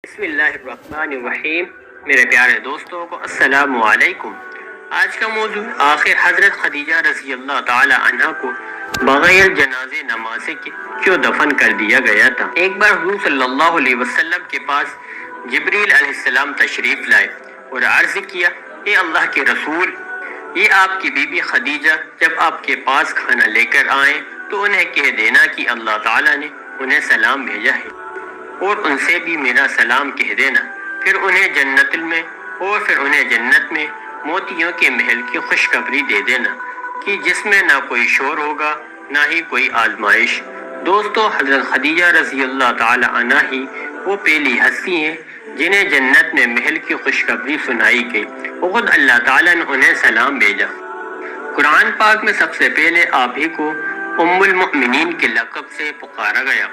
بسم اللہ الرحمن الرحیم۔ میرے پیارے دوستوں کو السلام علیکم۔ آج کا موضوع آخر حضرت خدیجہ رضی اللہ تعالی عنہ کو بغیر جنازے نماز کے کیوں دفن کر دیا گیا تھا۔ ایک بار حضور صلی اللہ علیہ وسلم کے پاس جبریل علیہ السلام تشریف لائے اور عرض کیا، اے اللہ کے رسول، یہ آپ کی بی بی خدیجہ جب آپ کے پاس کھانا لے کر آئیں تو انہیں کہہ دینا کہ اللہ تعالیٰ نے انہیں سلام بھیجا ہے، اور ان سے بھی میرا سلام کہہ دینا۔ پھر انہیں جنت میں موتیوں کے محل کی خوشخبری دے دینا کہ جس میں نہ کوئی شور ہوگا نہ ہی کوئی آزمائش۔ دوستو، حضرت خدیجہ رضی اللہ تعالی عنہ ہی وہ پہلی ہستی ہیں جنہیں جنت میں محل کی خوشخبری سنائی گئی، خود اللہ تعالیٰ نے انہیں سلام بھیجا۔ قرآن پاک میں سب سے پہلے آپ ہی کو ام المؤمنین کے لقب سے پکارا گیا،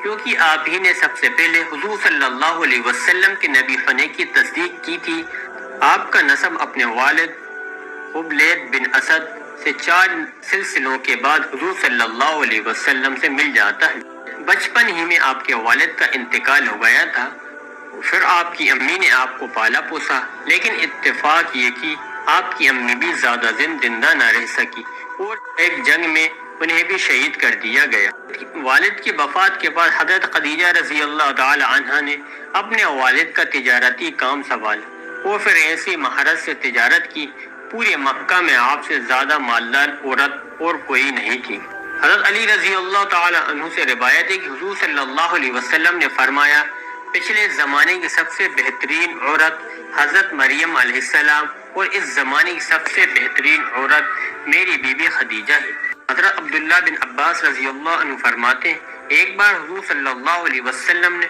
کیونکہ آپ ہی نے سب سے پہلے حضور صلی اللہ علیہ وسلم کے نبی ہونے کی تصدیق کی تھی۔ آپ کا نسب اپنے والد خبیلد بن اسد سے 4 سلسلوں کے بعد حضور صلی اللہ علیہ وسلم سے مل جاتا ہے۔ بچپن ہی میں آپ کے والد کا انتقال ہو گیا تھا، پھر آپ کی امی نے آپ کو پالا پوسا، لیکن اتفاق یہ کہ آپ کی امی بھی زیادہ زندہ نہ رہ سکی اور ایک جنگ میں انہیں بھی شہید کر دیا گیا۔ والد کی وفات کے بعد حضرت خدیجہ رضی اللہ تعالی عنہ نے اپنے والد کا تجارتی کام سنبھالا اور پھر ایسی مہارت سے تجارت کی، پورے مکہ میں آپ سے زیادہ مالدار عورت اور کوئی نہیں تھی۔ حضرت علی رضی اللہ تعالی عنہ سے روایت ہے کہ حضور صلی اللہ علیہ وسلم نے فرمایا، پچھلے زمانے کی سب سے بہترین عورت حضرت مریم علیہ السلام اور اس زمانے کی سب سے بہترین عورت میری بیوی خدیجہ ہے۔ حضرت عبداللہ بن عباس رضی اللہ عنہ فرماتے ہیں، ایک بار حضور صلی اللہ علیہ وسلم نے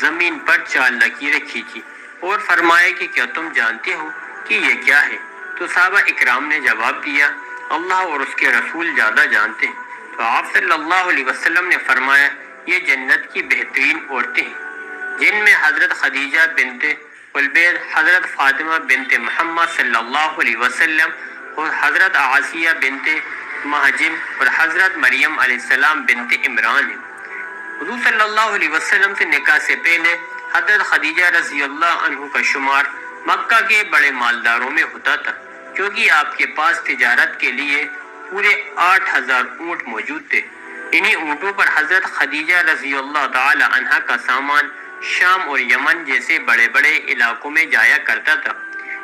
زمین پر 4 لکیریں کھینچی اور فرمایا کہ کیا تم جانتے ہو کہ یہ کیا ہے؟ تو صحابہ اکرام نے جواب دیا، اللہ اور اس کے رسول زیادہ جانتے ہیں۔ تو آپ صلی اللہ علیہ وسلم نے فرمایا، یہ جنت کی بہترین عورتیں ہیں، جن میں حضرت خدیجہ بنت خبیلد، حضرت فاطمہ بنت محمد صلی اللہ علیہ وسلم اور حضرت عاسیہ بنت مہاجم اور حضرت مریم علیہ السلام بنت عمران ہیں۔ حضور صلی اللہ علیہ وسلم سے نکاح سے پہلے حضرت خدیجہ رضی اللہ عنہ کا شمار مکہ کے بڑے مالداروں میں ہوتا تھا، کیونکہ آپ کے پاس تجارت کے لیے پورے 8000 اونٹ موجود تھے۔ انہی اونٹوں پر حضرت خدیجہ رضی اللہ تعالی عنہ کا سامان شام اور یمن جیسے بڑے بڑے علاقوں میں جایا کرتا تھا۔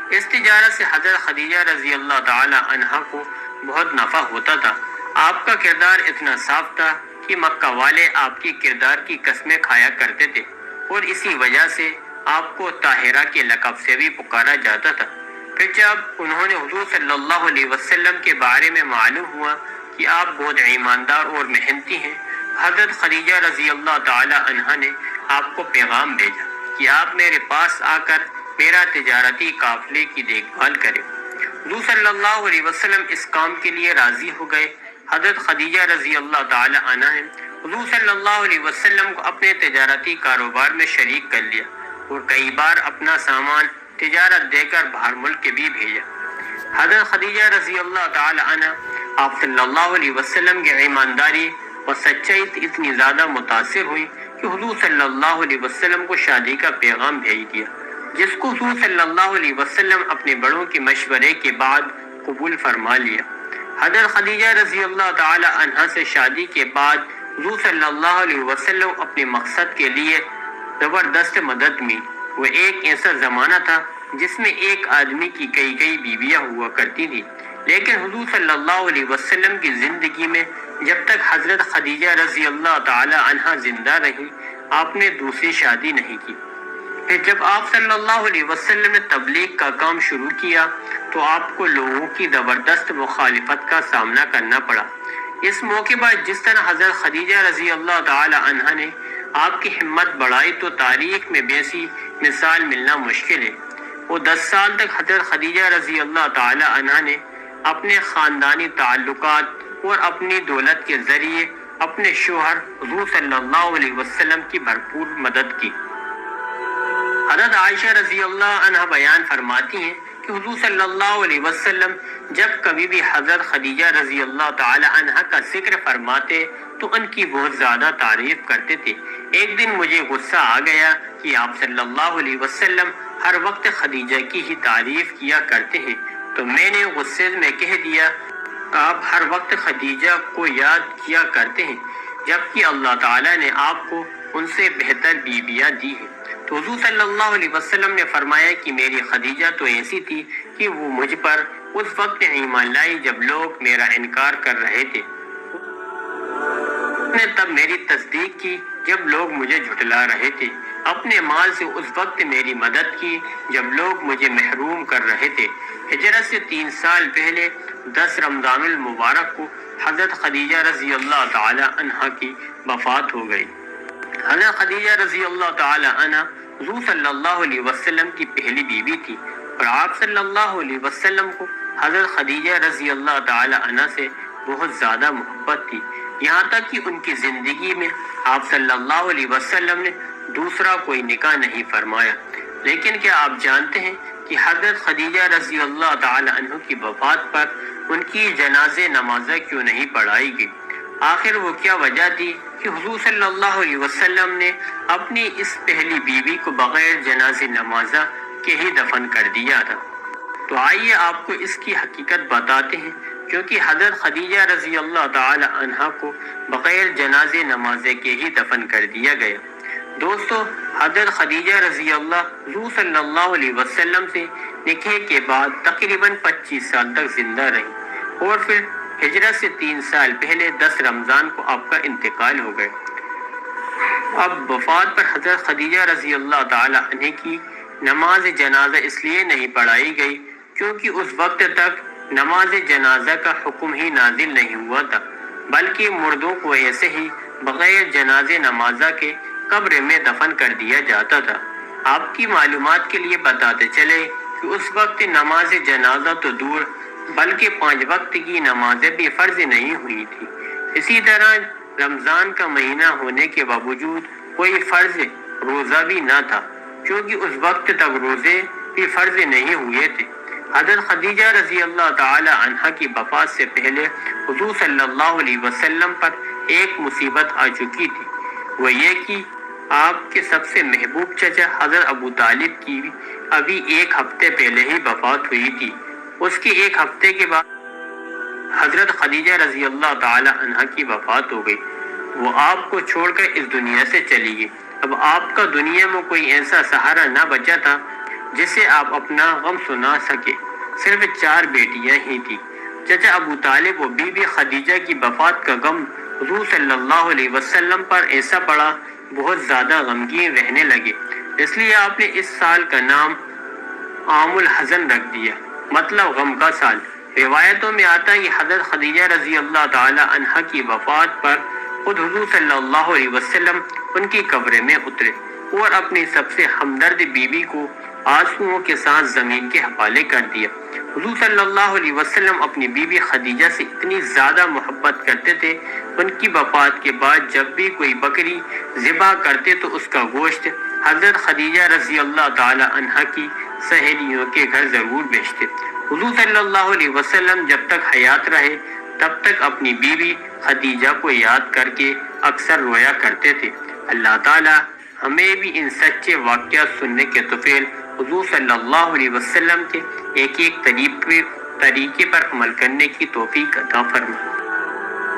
اس تجارت سے حضرت خدیجہ رضی اللہ تعالی عنہ کو بہت نفع ہوتا تھا۔ آپ کا کردار اتنا صاف تھا کہ مکہ والے آپ کی کردار کی قسمیں کھایا کرتے تھے، اور اسی وجہ سے آپ کو طاہرہ کے لقب سے بھی پکارا جاتا تھا۔ پھر جب انہوں نے حضور صلی اللہ علیہ وسلم کے بارے میں معلوم ہوا کہ آپ بہت ایماندار اور محنتی ہیں، حضرت خدیجہ رضی اللہ تعالی عنہ نے آپ کو پیغام بھیجا کہ آپ میرے پاس آ کر میرا تجارتی قافلے کی دیکھ بھال کریں۔ حضور صلی اللہ علیہ وسلم اس کام کے لیے راضی ہو گئے۔ حضرت خدیجہ رضی اللہ تعالی عنہ نے حضور صلی اللہ علیہ وسلم کو اپنے تجارتی کاروبار میں شریک کر لیا اور کئی بار اپنا سامان تجارت دے کر باہر ملک بھی بھیجا۔ حضرت خدیجہ رضی اللہ تعالی عنہ آپ صلی اللہ علیہ وسلم کی ایمانداری اور سچائی سے اتنی زیادہ متاثر ہوئی کہ حضور صلی اللہ علیہ وسلم کو شادی کا پیغام بھیج دیا، جس کو حضور صلی اللہ علیہ وسلم اپنے بڑوں کے مشورے کے بعد قبول فرما لیا۔ حضرت خدیجہ رضی اللہ تعالی عنہ سے شادی کے بعد حضور صلی اللہ علیہ وسلم اپنے مقصد کے لیے زبردست مدد ملی۔ وہ ایک ایسا زمانہ تھا جس میں ایک آدمی کی کئی بیویاں ہوا کرتی تھی، لیکن حضور صلی اللہ علیہ وسلم کی زندگی میں جب تک حضرت خدیجہ رضی اللہ تعالی عنہ زندہ رہی، آپ نے دوسری شادی نہیں کی۔ پھر جب آپ صلی اللہ علیہ وسلم نے تبلیغ کا کام شروع کیا تو آپ کو لوگوں کی زبردست مخالفت کا سامنا کرنا پڑا۔ اس موقع پر جس طرح حضرت خدیجہ رضی اللہ تعالی عنہ نے آپ کی ہمت بڑھائی تو تاریخ میں ویسی مثال ملنا مشکل ہے۔ وہ 10 سال تک حضرت خدیجہ رضی اللہ تعالی عنہ نے اپنے خاندانی تعلقات اور اپنی دولت کے ذریعے اپنے شوہر حضور صلی اللہ علیہ وسلم کی بھرپور مدد کی۔ حضرت عائشہ رضی اللہ عنہ بیان فرماتی ہیں کہ حضور صلی اللہ علیہ وسلم جب کبھی بھی حضرت خدیجہ رضی اللہ تعالی عنہ کا ذکر فرماتے تو ان کی بہت زیادہ تعریف کرتے تھے۔ ایک دن مجھے غصہ آ گیا کہ آپ صلی اللہ علیہ وسلم ہر وقت خدیجہ کی ہی تعریف کیا کرتے ہیں، تو میں نے غصے میں کہہ دیا آپ ہر وقت خدیجہ کو یاد کیا کرتے ہیں جبکہ اللہ تعالیٰ نے آپ کو ان سے بہتر بیویاں دی ہیں۔ تو حضور صلی اللہ علیہ وسلم نے فرمایا کہ میری خدیجہ تو ایسی تھی کہ وہ مجھ پر اس وقت ایمان لائی جب لوگ میرا انکار کر رہے تھے، نے تب میری تصدیق کی جب لوگ مجھے جھٹلا رہے تھے، اپنے مال سے اس وقت میری مدد کی جب لوگ مجھے محروم کر رہے تھے۔ ہجرت سے 3 سال پہلے 10 رمضان المبارک کو حضرت خدیجہ رضی اللہ تعالی عنہ کی وفات ہو گئی۔ حضرت خدیجہ رضی اللہ تعالی عنہ حضور صلی اللہ علیہ وسلم کی پہلی بیوی تھی اور آپ صلی اللہ علیہ وسلم کو حضرت خدیجہ رضی اللہ تعالی عنہ سے بہت زیادہ محبت تھی، یہاں تک کہ ان کی زندگی میں آپ صلی اللہ علیہ وسلم نے دوسرا کوئی نکاح نہیں فرمایا۔ لیکن کیا آپ جانتے ہیں کہ حضرت خدیجہ رضی اللہ تعالی عنہ کی وفات پر ان کی جنازے نمازہ کیوں نہیں پڑھائی گئی؟ آخر وہ کیا وجہ تھی کہ حضور صلی اللہ علیہ وسلم نے اپنی اس پہلی بیوی کو بغیر جنازے نمازہ کے ہی دفن کر دیا تھا؟ تو آئیے آپ کو اس کی حقیقت بتاتے ہیں، کیونکہ حضرت خدیجہ رضی اللہ تعالی عنہ کو بغیر جنازے نمازے کے ہی دفن کر دیا گیا۔ دوستو، حضرت خدیجہ رضی اللہ حضور صلی اللہ علیہ وسلم سے نکاح کے بعد تقریباً 25 سال تک زندہ رہی اور پھر ہجرت سے 3 سال پہلے 10 رمضان کو آپ کا انتقال ہو گئے۔ اب وفات پر حضرت خدیجہ رضی اللہ تعالی عنہ کی نماز جنازہ اس لیے نہیں پڑھائی گئی کیونکہ اس وقت تک نماز جنازہ کا حکم ہی نازل نہیں ہوا تھا، بلکہ مردوں کو ایسے ہی بغیر جنازے نمازہ کے قبر میں دفن کر دیا جاتا تھا۔ آپ کی معلومات کے لیے بتاتے چلے کہ اس وقت نماز جنازہ تو دور بلکہ 5 وقت کی نمازیں بھی فرض نہیں ہوئی تھی۔ اسی طرح رمضان کا مہینہ ہونے کے باوجود کوئی فرض روزہ بھی نہ تھا کیونکہ اس وقت تک روزے بھی فرض نہیں ہوئے تھے۔ حضرت خدیجہ رضی اللہ تعالی عنہ کی وفات سے پہلے حضور صلی اللہ علیہ وسلم پر ایک مصیبت آ چکی تھی، وہ یہ کہ آپ کے سب سے محبوب چچا حضرت ابو طالب کی ابھی 1 ہفتے پہلے ہی وفات ہوئی تھی۔ اس کے 1 ہفتے کے بعد حضرت خدیجہ رضی اللہ تعالی عنہ کی وفات ہو گئی، وہ آپ کو چھوڑ کر اس دنیا سے چلی گئی۔ اب آپ کا دنیا میں کوئی ایسا سہارا نہ بچا تھا جسے آپ اپنا غم سنا سکے، صرف 4 بیٹیاں ہی تھی۔ چچا ابو طالب و بی بی خدیجہ کی وفات کا غم حضور صلی اللہ علیہ وسلم پر ایسا پڑا، بہت زیادہ غمگین رہنے لگے، اس لیے آپ نے اس سال کا نام عام الحزن رکھ دیا، مطلب غم کا سال۔ روایتوں میں آتا ہے کہ حضرت خدیجہ رضی اللہ تعالی عنہ کی وفات پر خود حضور صلی اللہ علیہ وسلم ان کی قبر میں اترے اور اپنی سب سے ہمدرد بیوی کو آنسوؤں کے ساتھ زمین کے حوالے کر دیا۔ حضور صلی اللہ علیہ وسلم اپنی بیوی خدیجہ سے اتنی زیادہ محبت کرتے تھے، ان کی وفات کے بعد جب بھی کوئی بکری ذبح کرتے تو اس کا گوشت حضرت خدیجہ رضی اللہ تعالی عنہ کی سہیلیوں کے گھر ضرور بھیجتے۔ حضور صلی اللہ علیہ وسلم جب تک حیات رہے تب تک اپنی بیوی خدیجہ کو یاد کر کے اکثر رویا کرتے تھے۔ اللہ تعالی ہمیں بھی ان سچے واقعات سننے کے توفیق، حضور صلی اللہ علیہ وسلم کے ایک طریقے پر عمل کرنے کی توفیق عطا فرمائے۔